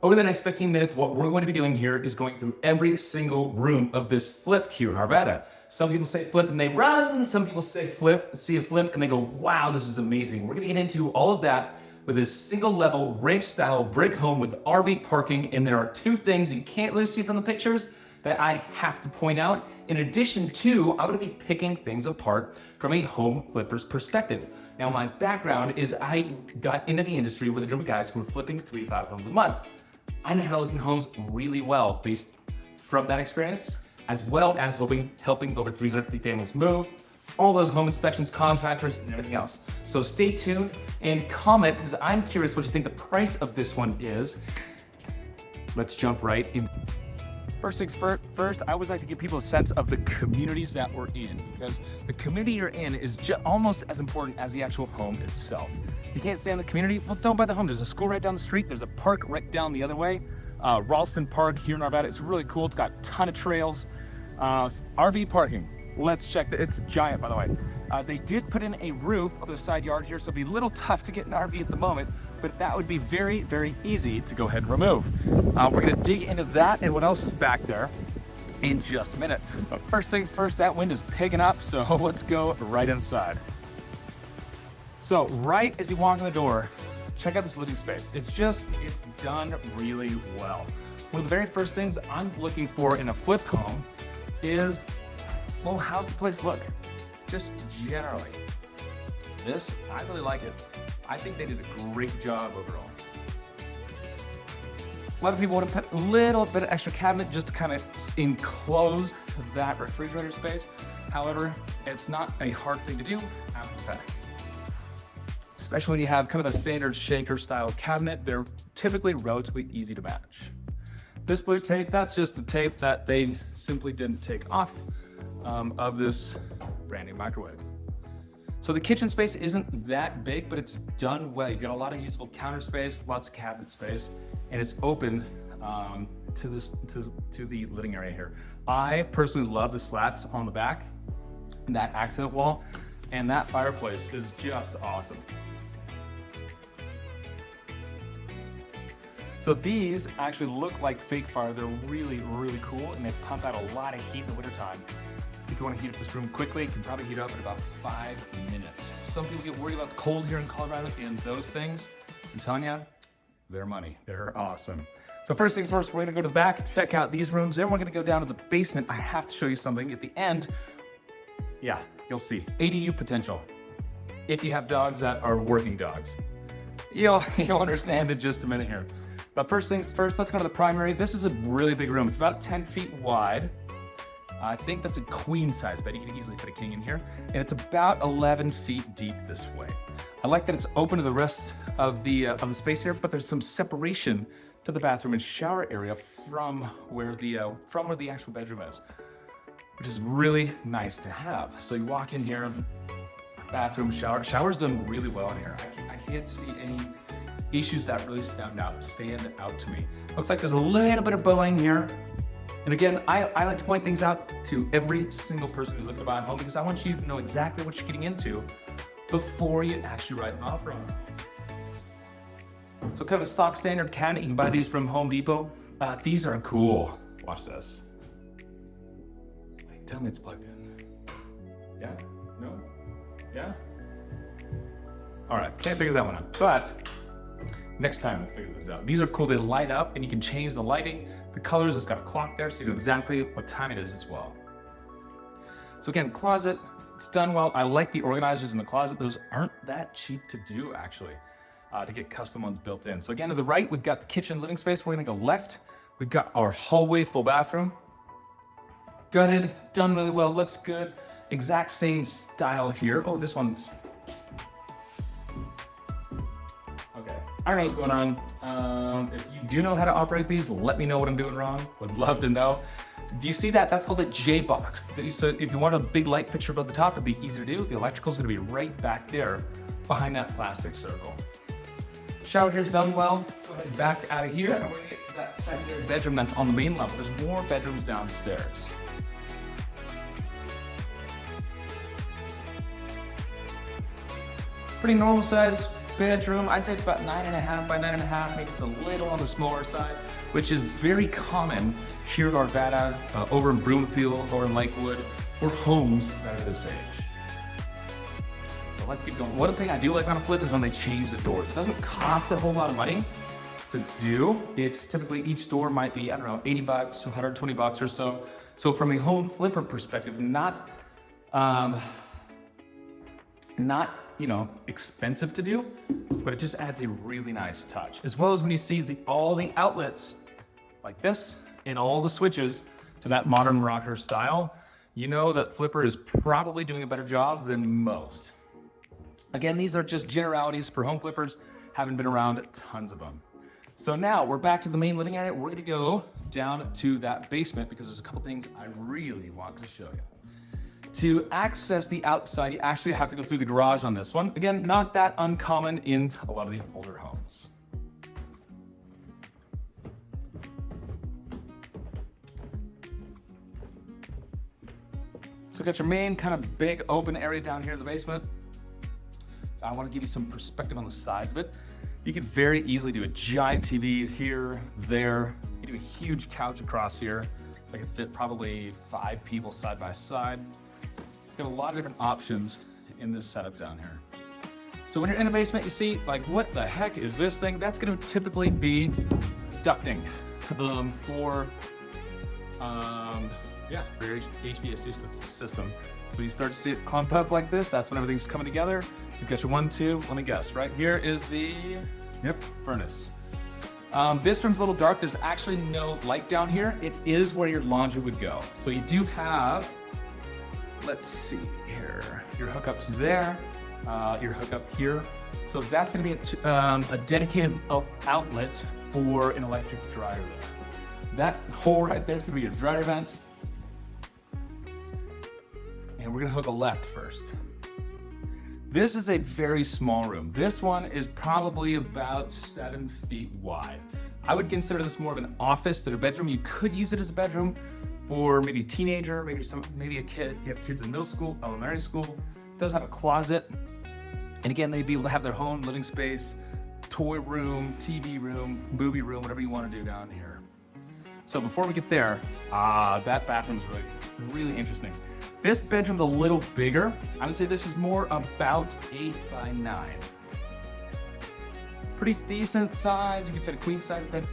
Over the next 15 minutes, what we're going to be doing here is going through every single room of this flip here in Arvada. Some people say flip and they run. Some people say flip, see a flip and they go, wow, this is amazing. We're gonna get into all of that with this single level ranch style brick home with RV parking. And there are two things you can't really see from the pictures that I have to point out. In addition to, I'm gonna be picking things apart from a home flipper's perspective. Now, my background is I got into the industry with a group of guys who were flipping 3 to 5 homes a month. I know how to look in homes really well based from that experience, as well as helping over 350 families move, all those home inspections, contractors, and everything else. So stay tuned and comment, because I'm curious what you think the price of this one is. Let's jump right in. First things first, I always like to give people a sense of the communities that we're in, because the community you're in is almost as important as the actual home itself. You can't stay in the community, well, don't buy the home. There's a school right down the street. There's a park right down the other way. Ralston Park here in Arvada. It's really cool. It's got a ton of trails. RV parking. Let's check that. It's giant, by the way. They did put in a roof over the side yard here, so it'll be a little tough to get an RV at the moment, but that would be very, very easy to go ahead and remove. We're gonna dig into that and what else is back there in just a minute. But first things first, that wind is picking up, so let's go right inside. So right as you walk in the door, check out this living space. It's done really well. One of the very first things I'm looking for in a flip home is, well, how's the place look? Just generally. This, I really like it. I think they did a great job overall. A lot of people want to put a little bit of extra cabinet just to kind of enclose that refrigerator space. However, it's not a hard thing to do after the fact. Especially when you have kind of a standard shaker style cabinet, they're typically relatively easy to manage. This blue tape, that's just the tape that they simply didn't take off of this brand new microwave. So the kitchen space isn't that big, but it's done well. You've got a lot of usable counter space, lots of cabinet space, and it's open to the living area here. I personally love the slats on the back and that accent wall, and that fireplace is just awesome. So these actually look like fake fire. They're really, really cool, and they pump out a lot of heat in the wintertime. If you want to heat up this room quickly, you can probably heat up in about 5 minutes. Some people get worried about the cold here in Colorado, and those things, I'm telling you, they're money. They're awesome. So first things first, we're gonna go to the back, check out these rooms. Then we're gonna go down to the basement. I have to show you something at the end. Yeah, you'll see ADU potential. If you have dogs that are working dogs, you'll understand in just a minute here. But first things first, let's go to the primary. This is a really big room. It's about 10 feet wide. I think that's a queen size bed. You can easily fit a king in here. And it's about 11 feet deep this way. I like that it's open to the rest of the space here, but there's some separation to the bathroom and shower area from where the actual bedroom is, which is really nice to have. So you walk in here, bathroom, shower's done really well in here. I can't see any issues that really stand out to me. Looks like there's a little bit of bowing here. And again, I like to point things out to every single person who's looking to buy a home, because I want you to know exactly what you're getting into before you actually write an offer on it. So kind of a stock standard cabinet. You can buy these from Home Depot. These are cool. Watch this. Wait, tell me it's plugged in. Yeah? No? Yeah? All right, can't figure that one out. But next time we'll figure this out. These are cool. They light up and you can change the lighting, the colors. It's got a clock there so you know exactly what time it is as well. So again, closet, it's done well. I like the organizers in the closet. Those aren't that cheap to do actually, to get custom ones built in. So again, to the right, we've got the kitchen living space. We're gonna go left. We've got our hallway, full bathroom. Gutted, done really well, looks good. Exact same style here. Oh, this one's, I don't know what's going on. If you do know how to operate these, let me know what I'm doing wrong. Would love to know. Do you see that? That's called a J-box. So if you want a big light fixture above the top, it'd be easier to do. The electrical's gonna be right back there behind that plastic circle. Shower here's done well. Let's go ahead and back out of here. And we're gonna get to that secondary bedroom that's on the main level. There's more bedrooms downstairs. Pretty normal size bedroom. I'd say it's about 9.5 by 9.5. Maybe it's a little on the smaller side, which is very common here in Arvada, over in Broomfield, or in Lakewood, or homes that are this age. But let's keep going. One thing I do like on a flip is when they change the doors. It doesn't cost a whole lot of money to do. It's typically each door might be, I don't know, 80 bucks, 120 bucks or so. So from a home flipper perspective, not you know, expensive to do, but it just adds a really nice touch. As well as when you see all the outlets like this and all the switches to that modern rocker style, you know that flipper is probably doing a better job than most. Again, these are just generalities for home flippers. Haven't been around tons of them. So now we're back to the main living area. We're gonna go down to that basement because there's a couple things I really want to show you. To access the outside, you actually have to go through the garage on this one. Again, not that uncommon in a lot of these older homes. So you got your main kind of big open area down here in the basement. I want to give you some perspective on the size of it. You can very easily do a giant TV here, there. You do a huge couch across here. I could fit probably 5 people side by side. Got a lot of different options in this setup down here. So when you're in a basement, you see, like, what the heck is this thing? That's gonna typically be ducting for your HVAC system. When you start to see it clump up like this, that's when everything's coming together. You've got your 1, 2, let me guess, right here is the furnace. This room's a little dark. There's actually no light down here. It is where your laundry would go. So you do have, let's see here, your hookups there, your hookup here. So that's gonna be a dedicated outlet for an electric dryer there. That hole right there is gonna be your dryer vent. And we're gonna hook a left first. This is a very small room. This one is probably about 7 feet wide. I would consider this more of an office than a bedroom. You could use it as a bedroom for maybe a teenager, maybe a kid. You have kids in middle school, elementary school. It does have a closet. And again, they'd be able to have their own living space, toy room, TV room, movie room, whatever you want to do down here. So before we get there, that bathroom is really interesting. This bedroom's a little bigger. I would say this is more about 8 by 9. Pretty decent size. You can fit a queen size bed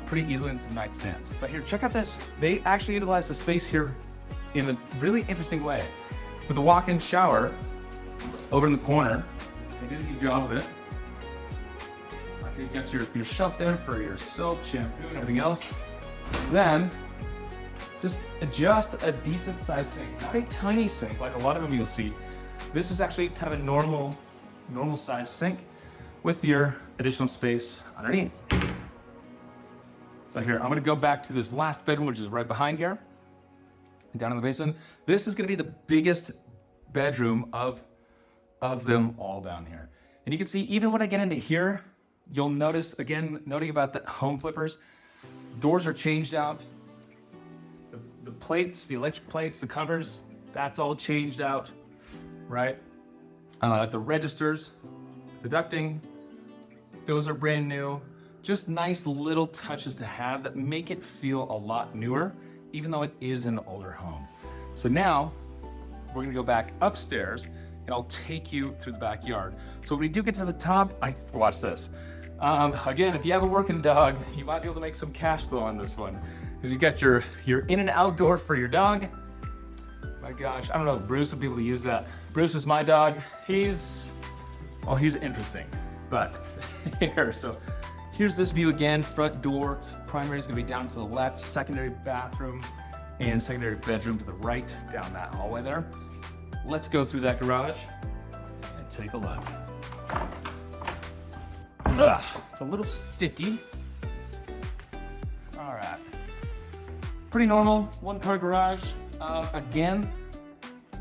pretty easily in some nightstands. But here, check out this. They actually utilize the space here in a really interesting way. With a walk-in shower over in the corner, they did a good job of it. You've got your shelf there for your soap, shampoo, and everything else. Then, just adjust a decent size sink. Not a tiny sink like a lot of them you'll see. This is actually kind of a normal size sink with your additional space underneath. So here, I'm gonna go back to this last bedroom, which is right behind here, down in the basement. This is gonna be the biggest bedroom of them all down here. And you can see, even when I get into here, you'll notice, again, noting about the home flippers, doors are changed out. The plates, the electric plates, the covers, that's all changed out, right? The registers, the ducting, those are brand new. Just nice little touches to have that make it feel a lot newer, even though it is an older home. So now, we're gonna go back upstairs and I'll take you through the backyard. So when we do get to the top, watch this. Again, if you have a working dog, you might be able to make some cash flow on this one. Because you got your in and outdoor for your dog. My gosh, I don't know if Bruce would be able to use that. Bruce is my dog. He's interesting, but here, so here's this view again, front door. Primary is gonna be down to the left, secondary bathroom and secondary bedroom to the right, down that hallway there. Let's go through that garage and take a look. It's a little sticky. All right. Pretty normal, 1-car garage. Again,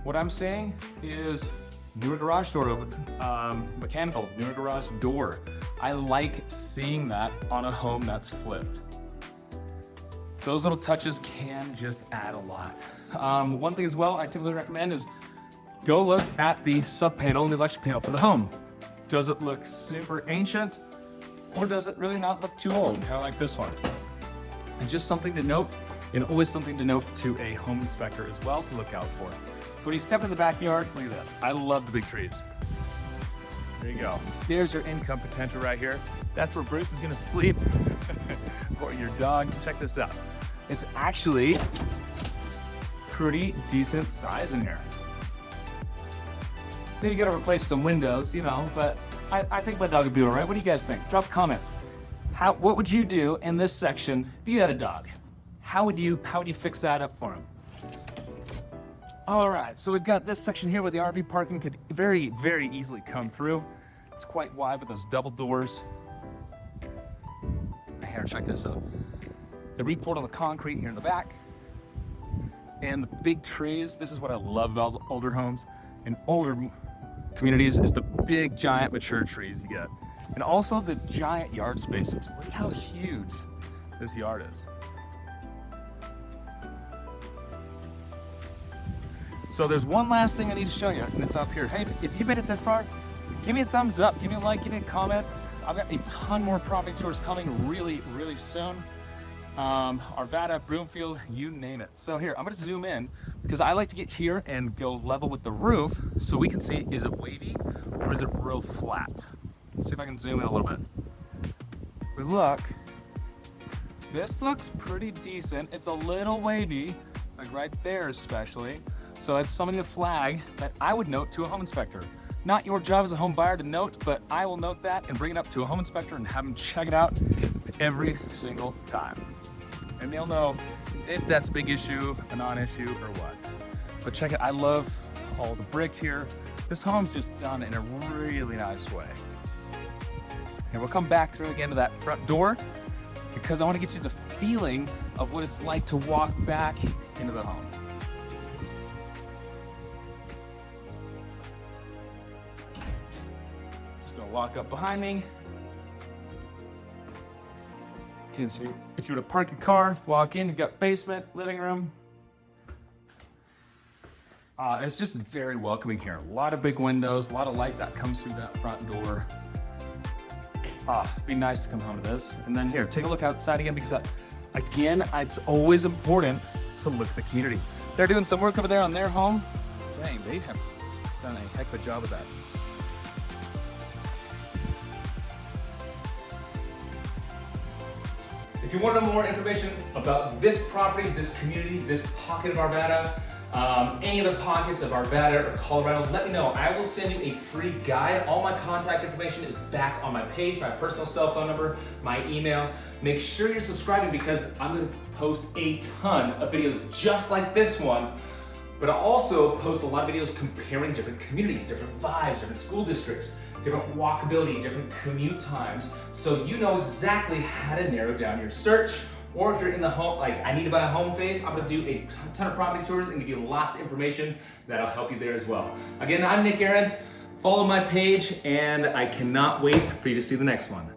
what I'm saying is newer garage door open, mechanical, newer garage door. I like seeing that on a home that's flipped. Those little touches can just add a lot. One thing as well I typically recommend is go look at the sub panel and the electric panel for the home. Does it look super ancient, or does it really not look too old, kind of like this one? And just something to note, and always something to note to a home inspector as well to look out for. So when you step in the backyard, look at this. I love the big trees. There you go. There's your income potential right here. That's where Bruce is gonna sleep, or your dog. Check this out. It's actually pretty decent size in here. Maybe you gotta replace some windows, you know, but I think my dog would be all right. What do you guys think? Drop a comment. What would you do in this section if you had a dog? How would you fix that up for him? All right, so we've got this section here where the RV parking could very, very easily come through. It's quite wide with those double doors. Here, check this out. The report on the concrete here in the back. And the big trees. This is what I love about older homes and older communities is the big, giant, mature trees you get. And also the giant yard spaces. Look at how huge this yard is. So there's one last thing I need to show you, and it's up here. Hey, if you made it this far, give me a thumbs up, give me a like, give me a comment. I've got a ton more property tours coming really, really soon. Arvada, Broomfield, you name it. So here, I'm gonna zoom in because I like to get here and go level with the roof so we can see, is it wavy or is it real flat? Let's see if I can zoom in a little bit. We look, this looks pretty decent. It's a little wavy, like right there especially. So that's something to flag that I would note to a home inspector. Not your job as a home buyer to note, but I will note that and bring it up to a home inspector and have them check it out every single time. And they'll know if that's a big issue, a non-issue, or what. But check it, I love all the brick here. This home's just done in a really nice way. And we'll come back through again to that front door because I want to get you the feeling of what it's like to walk back into the home. Just gonna walk up behind me. Can see if you were to park your car, walk in, you've got basement, living room. It's just very welcoming here. A lot of big windows, a lot of light that comes through that front door. It'd be nice to come home to this. And then here, take a look outside again because again, it's always important to look at the community. They're doing some work over there on their home. Dang, they have done a heck of a job of that. If you want to know more information about this property, this community, this pocket of Arvada, any other pockets of Arvada or Colorado, let me know. I will send you a free guide. All my contact information is back on my page, my personal cell phone number, my email. Make sure you're subscribing because I'm going to post a ton of videos just like this one, but I also post a lot of videos comparing different communities, different vibes, different school districts, different walkability, different commute times, so you know exactly how to narrow down your search. Or if you're in the home, like I need to buy a home phase, I'm gonna do a ton of property tours and give you lots of information that'll help you there as well. Again, I'm Nick Ahrens. Follow my page and I cannot wait for you to see the next one.